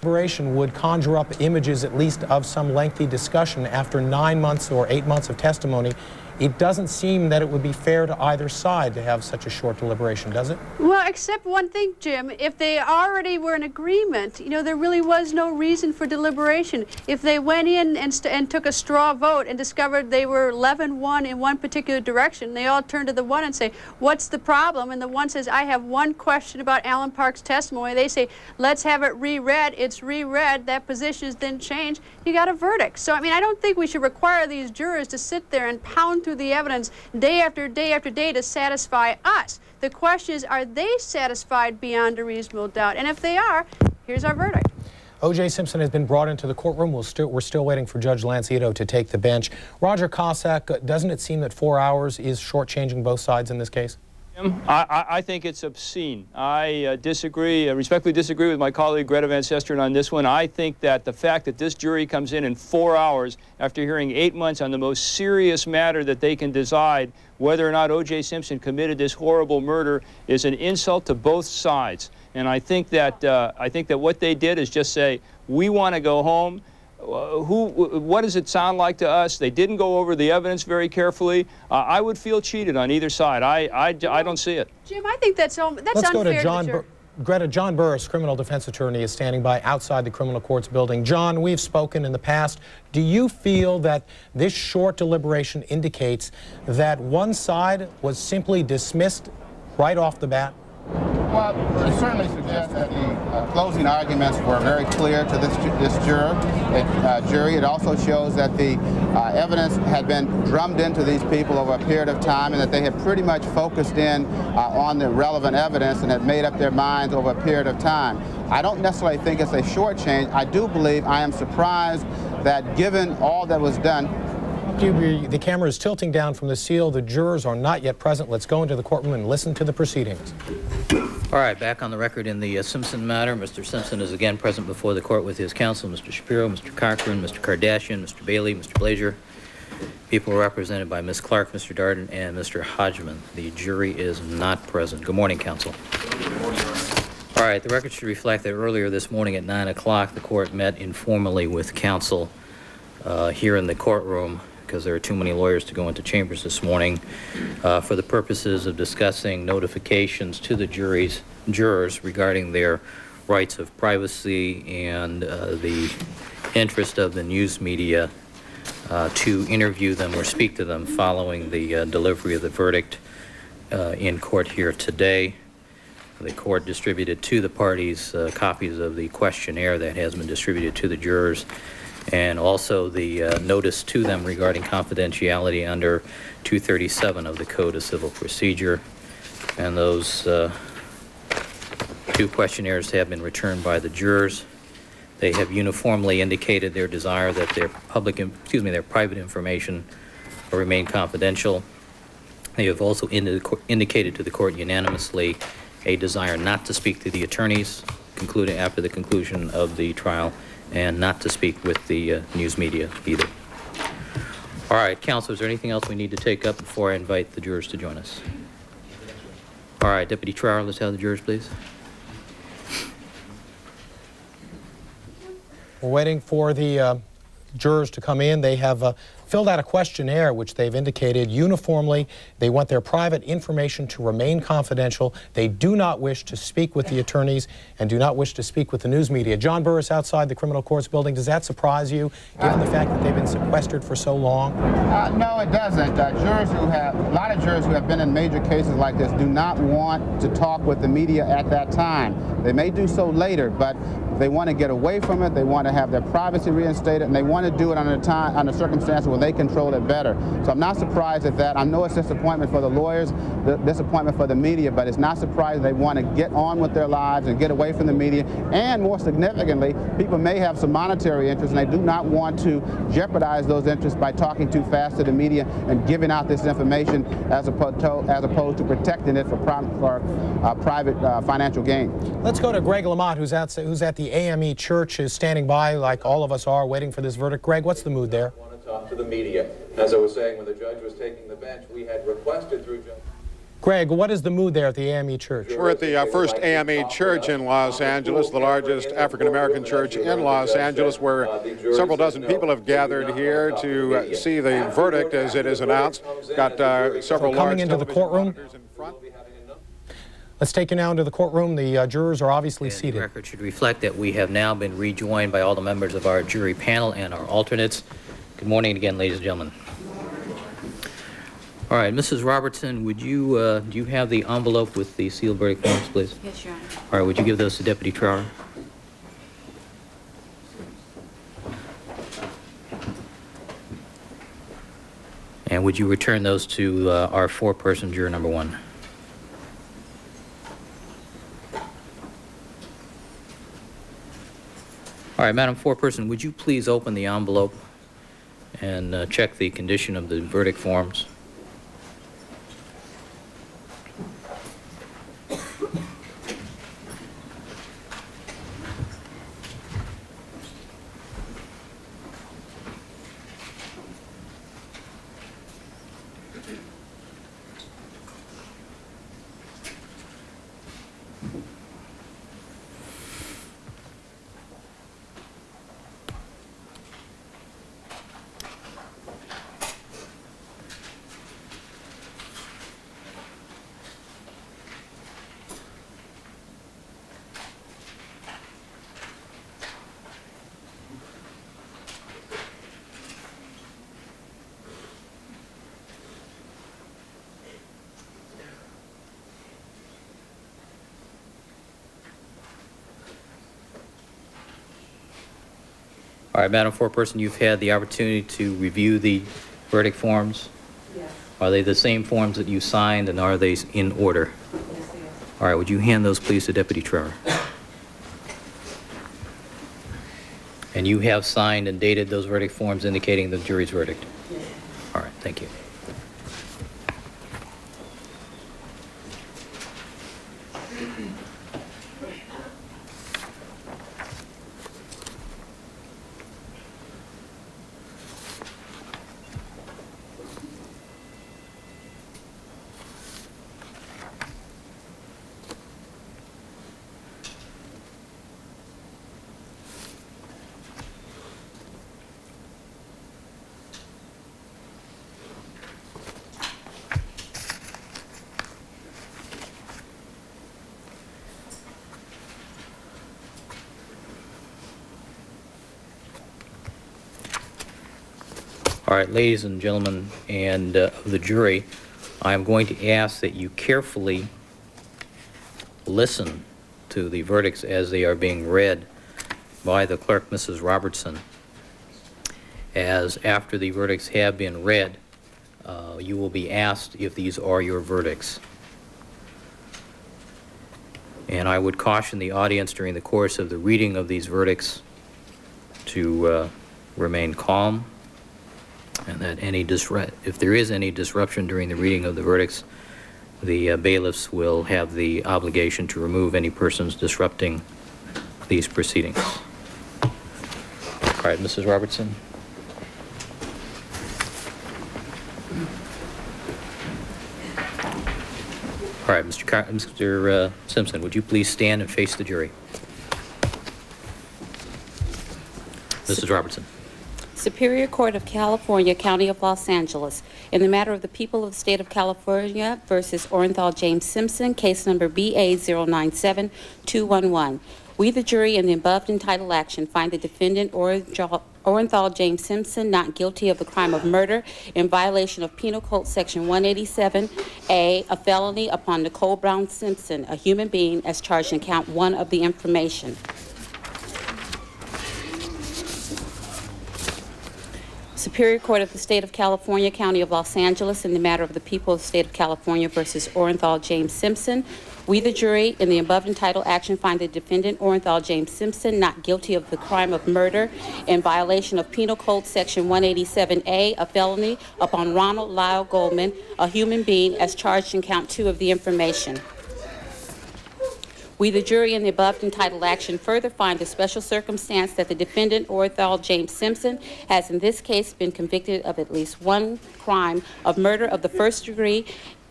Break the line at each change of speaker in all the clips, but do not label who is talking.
Deliberation would conjure up images at least of some lengthy discussion after 9 months or 8 months of testimony. It doesn't seem that it would be fair to either side to have such a short deliberation, does it?
Well, except one thing, Jim. If they already were in agreement, you know, there really was no reason for deliberation. If they went in and took a straw vote and discovered they were 11-1 in one particular direction, they all turn to the one and say, what's the problem? And the one says, I have one question about Alan Park's testimony. They say, let's have it reread. It's reread. That position is then changed. You got a verdict. So, I mean, I don't think we should require these jurors to sit there and pound through the evidence day after day after day to satisfy us. The question is, are they satisfied beyond a reasonable doubt? And if they are, here's our verdict.
OJ Simpson has been brought into the courtroom. We're still waiting for Judge Lancito to take the bench. Roger Cossack, doesn't it seem that 4 hours is shortchanging both sides in this case?
I think it's obscene. I respectfully disagree with my colleague Greta Van Susteren on this one. I think that the fact that this jury comes in 4 hours after hearing 8 months on the most serious matter that they can decide whether or not OJ Simpson committed this horrible murder is an insult to both sides. And I think that what they did is just say, we want to go home. What does it sound like to us? They didn't go over the evidence very carefully. I would feel cheated on either side. I don't see it.
Jim, I think that's unfair.
Let's go to John Greta. John Burris, criminal defense attorney, is standing by outside the criminal courts building. John, we've spoken in the past. Do you feel that this short deliberation indicates that one side was simply dismissed right off the bat?
Well, it certainly suggests that the closing arguments were very clear to this jury. It also shows that the evidence had been drummed into these people over a period of time, and that they had pretty much focused in on the relevant evidence and had made up their minds over a period of time. I don't necessarily think it's a short change. I do believe, I am surprised that given all that was done.
The camera is tilting down from the seal. The jurors are not yet present. Let's go into the courtroom and listen to the proceedings.
All right, back on the record in the Simpson matter. Mr. Simpson is again present before the court with his counsel, Mr. Shapiro, Mr. Cochran, Mr. Kardashian, Mr. Bailey, Mr. Blazier. People are represented by Ms. Clark, Mr. Darden, and Mr. Hodgman. The jury is not present. Good morning, counsel. All right, the record should reflect that earlier this morning at 9 o'clock, the court met informally with counsel here in the courtroom, because there are too many lawyers to go into chambers this morning, for the purposes of discussing notifications to the jurors regarding their rights of privacy and the interest of the news media to interview them or speak to them following the delivery of the verdict in court here today. The court distributed to the parties copies of the questionnaire that has been distributed to the jurors, and also the notice to them regarding confidentiality under 237 of the Code of Civil Procedure. And those two questionnaires have been returned by the jurors. They have uniformly indicated their desire that their private information will remain confidential. They have also indicated to the court unanimously a desire not to speak to the attorneys after the conclusion of the trial, and not to speak with the news media either. All right, counsel, is there anything else we need to take up before I invite the jurors to join us? All right, Deputy Trower, let's have the jurors, please.
We're waiting for the jurors to come in. They have filled out a questionnaire which they've indicated uniformly they want their private information to remain confidential. They do not wish to speak with the attorneys and do not wish to speak with the news media. John Burris, outside the criminal courts building, does that surprise you, given the fact that they've been sequestered for so long?
No, it doesn't. A lot of jurors who have been in major cases like this do not want to talk with the media at that time. They may do so later, but they want to get away from it. They want to have their privacy reinstated, and they want to do it under circumstances where they control it better. So I'm not surprised at that. I know it's disappointment for the lawyers, disappointment for the media, but it's not surprising they want to get on with their lives and get away from the media. And more significantly, people may have some monetary interests, and they do not want to jeopardize those interests by talking too fast to the media and giving out this information as opposed to protecting it for private financial gain.
Let's go to Greg Lamont, who's at the AME Church, is standing by like all of us are, waiting for this verdict. Greg, what's the mood there?
I want to talk to the media. As I was saying, when the judge was taking the bench, we had requested through Judge
Greg, what is the mood there at the AME Church?
We're at the first AME Church in Los Angeles, the largest African-American church in Los Angeles, where several dozen people have gathered here to see the verdict as it is announced. Got several
coming
large
into the courtroom.
in front.
Let's take you now into the courtroom. The jurors are obviously
And
seated.
the record should reflect that we have now been rejoined by all the members of our jury panel and our alternates. Good morning again, ladies and gentlemen. All right, Mrs. Robertson, would you, do you have the envelope with the sealed verdict forms, please?
Yes, Your Honor.
All right, would you give those to Deputy Trower? And would you return those to our four-person juror number one? All right, Madam Foreperson, would you please open the envelope and check the condition of the verdict forms? All right, Madam Foreperson, you've had the opportunity to review the verdict forms.
Yes.
Are they the same forms that you signed, and are they in order?
Yes, yes.
All right, would you hand those, please, to Deputy Trevor? And you have signed and dated those verdict forms indicating the jury's verdict?
Yes.
All right, thank you. All right, ladies and gentlemen, and of the jury, I'm going to ask that you carefully listen to the verdicts as they are being read by the clerk, Mrs. Robertson. As after the verdicts have been read, you will be asked if these are your verdicts. And I would caution the audience during the course of the reading of these verdicts to remain calm, and that if there is any disruption during the reading of the verdicts, the bailiffs will have the obligation to remove any persons disrupting these proceedings. All right, Mrs. Robertson. All right, Mr. Simpson, would you please stand and face the jury? Mrs. Robertson.
Superior Court of California, County of Los Angeles, in the matter of the people of the state of California versus Orenthal James Simpson, case number BA097211. We, the jury, in the above entitled action, find the defendant Orenthal James Simpson not guilty of the crime of murder in violation of Penal Code Section 187A, a felony upon Nicole Brown Simpson, a human being, as charged in count 1 of the information. Superior Court of the State of California, County of Los Angeles, in the matter of the people of the State of California versus Orenthal James Simpson. We, the jury, in the above entitled action, find the defendant Orenthal James Simpson not guilty of the crime of murder in violation of Penal Code Section 187A, a felony upon Ronald Lyle Goldman, a human being, as charged in count 2 of the information. We, the jury, in the above entitled action, further find the special circumstance that the defendant, Orenthal James Simpson, has in this case been convicted of at least one crime of murder of the first degree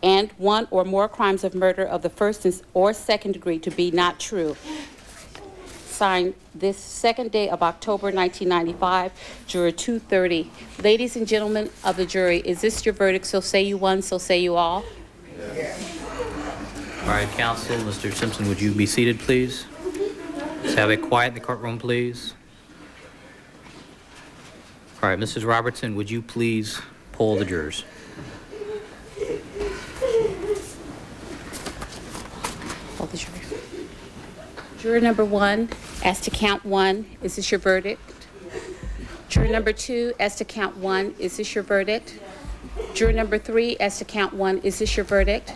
and one or more crimes of murder of the first or second degree to be not true. Signed this second day of October 1995, Juror 230. Ladies and gentlemen of the jury, is this your verdict? So say you one, so say you all.
All right, counsel, Mr. Simpson, would you be seated, please? Let's have it quiet in the courtroom, please. All right, Mrs. Robertson, would you please poll the jurors?
Poll the jury. Juror number 1, as to count 1, is this your verdict? Juror number 2, as to count 1, is this your verdict? Juror number 3, as to count 1, is this your verdict?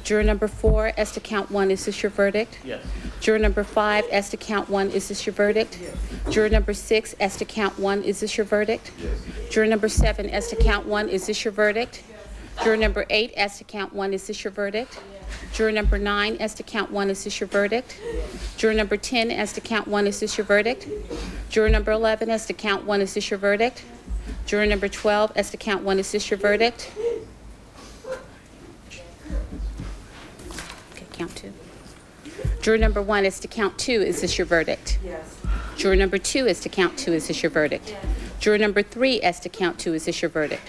Juror number 4, as to count 1, is this your verdict?
Yes.
Juror number 5, as to count 1, is this your verdict? Yes. Juror number 6, as to count 1, is this your verdict? Yes. Juror number 7, as to count 1, is this your verdict? Juror number 8, as to count 1, is this your verdict? Juror number 9, as to count 1, is this your verdict? Juror number 10, as to count 1, is this your verdict? Juror number 11, as to count 1, is this your verdict? Juror number 12, as to count 1, is this your verdict? Okay, count 2. Juror number 1, as to count 2, is this your verdict? Yes. Juror number 2, as to count 2, is this your verdict? Yes. Juror number 3, as to count 2, is this your verdict?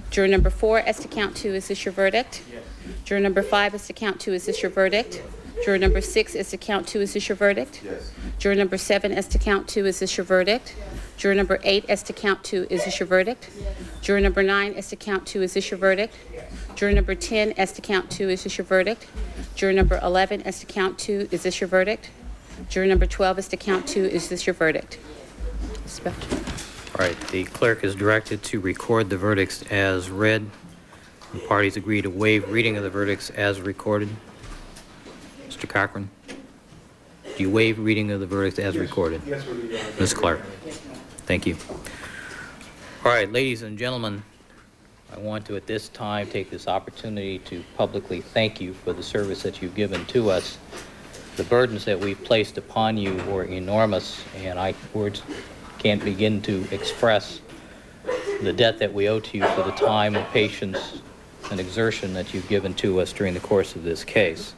Juror number 4, as to count 2, is this your verdict? Yes. Juror number 5, as to count 2, is this your verdict? Yes. Juror number 6, as to count 2, is this your verdict? Yes. Juror number 7, as to count 2, is this your verdict? Yes. Juror number 8, as to count 2, is this your verdict? Yes. Juror number 9, as to count 2, is this your verdict? Yes. Juror number 10, as to count 2, is this your verdict? Juror number 11, as to count 2, is this your verdict? Juror number 12, as to count 2, is this your verdict?
All right, the clerk is directed to record the verdicts as read. The parties agree to waive reading of the verdicts as recorded. Mr. Cochran, do you waive reading of the verdicts as recorded? Yes, we do. Ms. Clark, thank you. All right, ladies and gentlemen, I want to at this time take this opportunity to publicly thank you for the service that you've given to us. The burdens that we've placed upon you were enormous, and words can't begin to express the debt that we owe to you for the time and patience and exertion that you've given to us during the course of this case.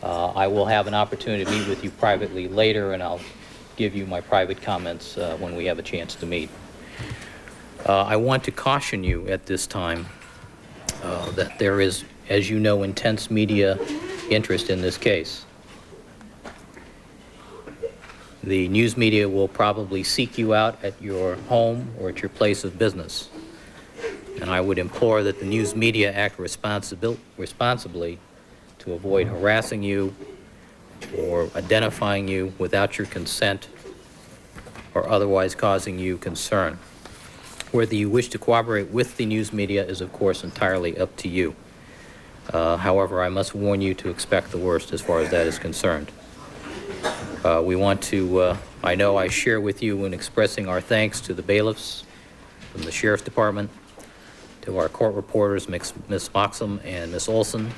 I will have an opportunity to meet with you privately later, and I'll give you my private comments when we have a chance to meet. I want to caution you at this time that there is, as you know, intense media interest in this case. The news media will probably seek you out at your home or at your place of business. And I would implore that the news media act responsibly to avoid harassing you or identifying you without your consent or otherwise causing you concern. Whether you wish to cooperate with the news media is, of course, entirely up to you. However, I must warn you to expect the worst as far as that is concerned. We want to, I know I share with you in expressing our thanks to the bailiffs from the Sheriff's Department, to our court reporters, Ms. Moxham and Ms. Olson,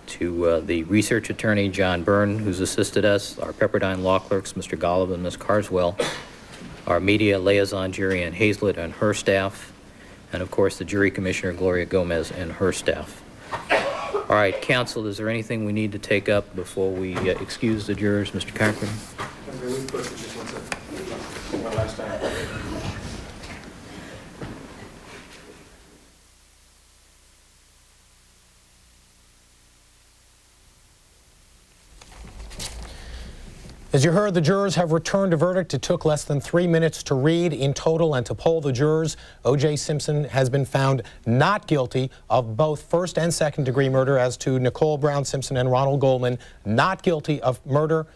to the research attorney, John Byrne, who's assisted us, our Pepperdine law clerks, Mr. Golub and Ms. Carswell, our media liaison, Jerry Ann Hazlett and her staff, and of course the jury commissioner, Gloria Gomez, and her staff. All right, counsel, is there anything we need to take up before we excuse the jurors? Mr. Cochran?
One last time.
As you heard, the jurors have returned a verdict. It took less than 3 minutes to read in total and to poll the jurors. OJ Simpson has been found not guilty of both first and second degree murder. As to Nicole Brown Simpson and Ronald Goldman, not guilty of murder.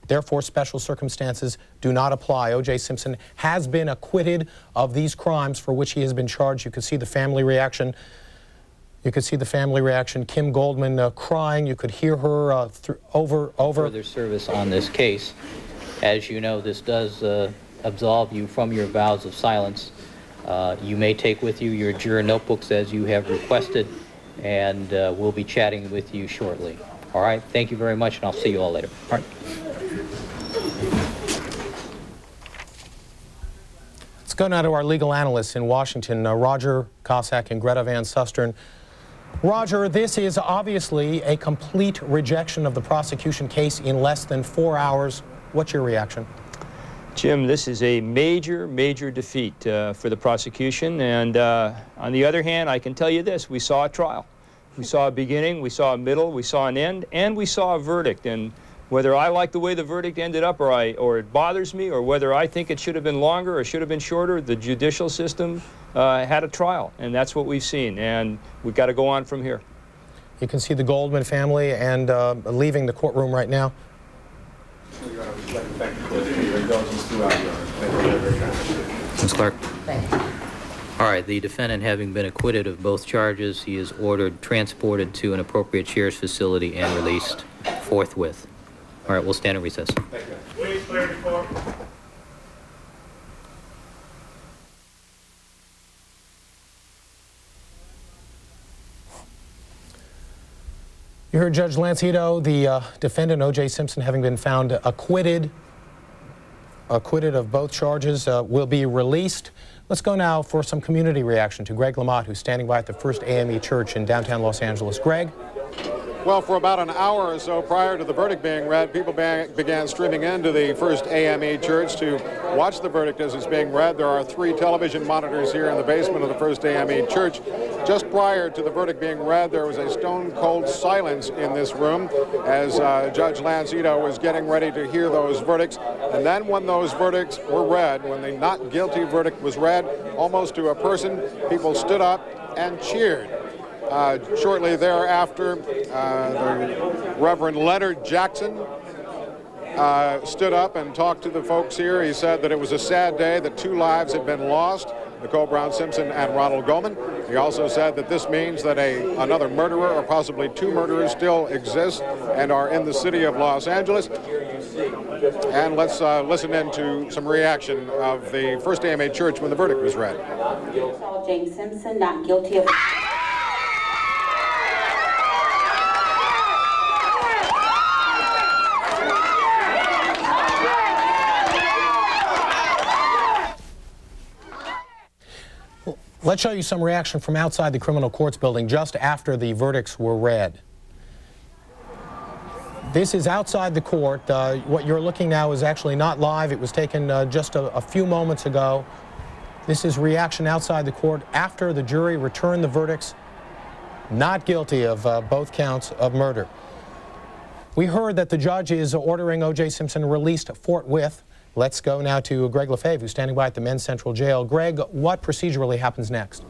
Therefore, special circumstances do not apply. OJ Simpson has been acquitted of these crimes for which he has been charged. You can see the family reaction. You could see the family reaction. Kim Goldman crying. You could hear her over.
Further service on this case. As you know, this does absolve you from your vows of silence. You may take with you your juror notebooks as you have requested, and we'll be chatting with you shortly. All right? Thank you very much, and I'll see you all later. All right. Let's
go now to our legal analysts in Washington, Roger Cossack and Greta Van Susteren. Roger, this is obviously a complete rejection of the prosecution case in less than 4 hours. What's your reaction?
Jim, this is a major, major defeat for the prosecution. And on the other hand, I can tell you this, we saw a trial. We saw a beginning, we saw a middle, we saw an end, and we saw a verdict. And whether I like the way the verdict ended up or it bothers me, or whether I think it should have been longer or should have been shorter, the judicial system had a trial, and that's what we've seen. And we've got to go on from here.
You can see the Goldman family and leaving the courtroom right now.
Ms. Clark. Thank you. All right, the defendant having been acquitted of both charges, he is ordered transported to an appropriate sheriff's facility and released forthwith. All right, we'll stand in recess.
Please clear the court.
You heard Judge Lancito, the defendant, OJ Simpson, having been found acquitted of both charges, will be released. Let's go now for some community reaction to Greg Lamott, who's standing by at the First AME Church in downtown Los Angeles. Greg?
Well, for about an hour or so prior to the verdict being read, people began streaming into the First AME Church to watch the verdict as it's being read. There are 3 television monitors here in the basement of the First AME Church. Just prior to the verdict being read, there was a stone-cold silence in this room as Judge Lancito was getting ready to hear those verdicts. And then when those verdicts were read, when the not guilty verdict was read, almost to a person, people stood up and cheered. Shortly thereafter, the Reverend Leonard Jackson stood up and talked to the folks here. He said that it was a sad day, that 2 lives had been lost, Nicole Brown Simpson and Ronald Goldman. He also said that this means that another murderer or possibly 2 murderers still exist and are in the city of Los Angeles. And let's listen in to some reaction of the First AMA Church when the verdict was read.
James Simpson, not guilty of...
Let's show you some reaction from outside the criminal courts building just after the verdicts were read. This is outside the court. What you're looking now is actually not live. It was taken just a few moments ago. This is reaction outside the court after the jury returned the verdicts not guilty of both counts of murder. We heard that the judge is ordering O.J. Simpson released forthwith. Let's go now to Greg Lefebvre, who's standing by at the Men's Central Jail. Greg, what procedurally happens next?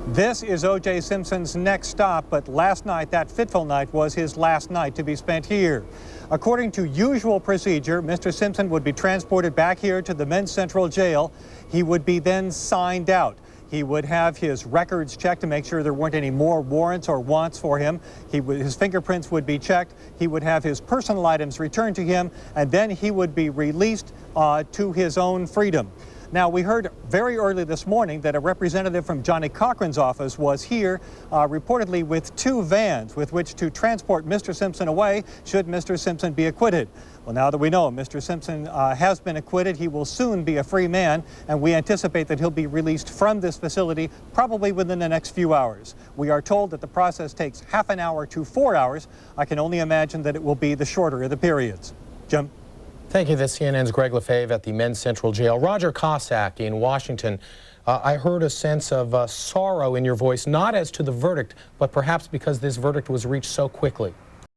This is O.J. Simpson's next stop, but last night, that fateful night, was his last night to be spent here. According to usual procedure, Mr. Simpson would be transported back here to the Men's Central Jail. He would be then signed out. He would have his records checked to make sure there weren't any more warrants or wants for him. His fingerprints would be checked. He would have his personal items returned to him, and then he would be released to his own freedom. Now, we heard very early this morning that a representative from Johnny Cochran's office was here, reportedly with 2 vans with which to transport Mr. Simpson away should Mr. Simpson be acquitted. Well, now that we know Mr. Simpson has been acquitted, he will soon be a free man, and we anticipate that he'll be released from this facility probably within the next few hours. We are told that the process takes half an hour to 4 hours. I can only imagine that it will be the shorter of the periods. Jim?
Thank you. This CNN's Greg Lefebvre at the Men's Central Jail. Roger Cossack in Washington. I heard a sense of sorrow in your voice, not as to the verdict, but perhaps because this verdict was reached so quickly.